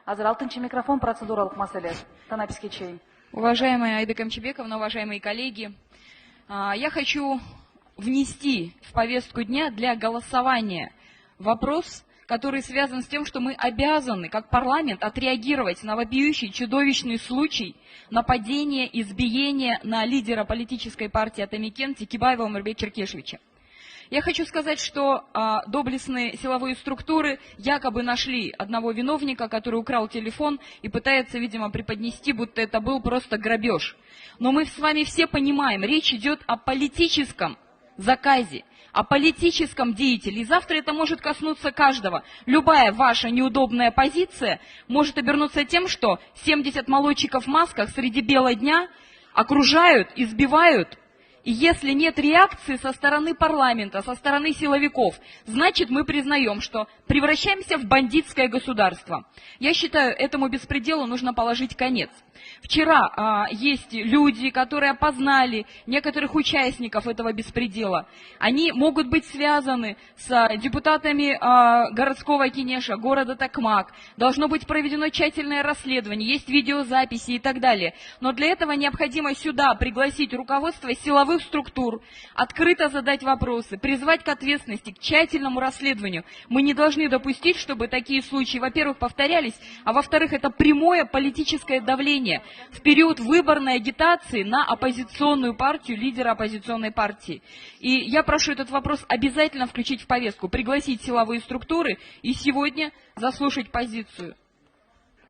Азыр 6-й микрофон процедуралык маселе. Танаписке чейин. Уважаемая Аида Камчебековна, уважаемые коллеги, я хочу внести в повестку дня для голосования вопрос, который связан с тем, что мы обязаны, как парламент, отреагировать на вопиющий, чудовищный случай нападения, избиения на лидера политической партии Атамекен Текибаева Омурбека Черкешевича. Я хочу сказать, что доблестные силовые структуры якобы нашли одного виновника, который украл телефон и пытается, видимо, преподнести, будто это был просто грабеж. Но мы с вами все понимаем, речь идет о политическом заказе, о политическом деятеле. И завтра это может коснуться каждого. Любая ваша неудобная позиция может обернуться тем, что 70 молодчиков в масках среди бела дня окружают, избивают. И если нет реакции со стороны парламента, со стороны силовиков, значит мы признаем, что превращаемся в бандитское государство. Я считаю, этому беспределу нужно положить конец. Вчера есть люди, которые опознали некоторых участников этого беспредела. Они могут быть связаны с депутатами городского Кенеша, города Токмак. Должно быть проведено тщательное расследование, есть видеозаписи и так далее. Но для этого необходимо сюда пригласить руководство силовых структур, открыто задать вопросы, призвать к ответственности, к тщательному расследованию. Мы не должны допустить, чтобы такие случаи, во-первых, повторялись, а во-вторых, это прямое политическое давление в период выборной агитации на оппозиционную партию, лидера оппозиционной партии. И я прошу этот вопрос обязательно включить в повестку, пригласить силовые структуры и сегодня заслушать позицию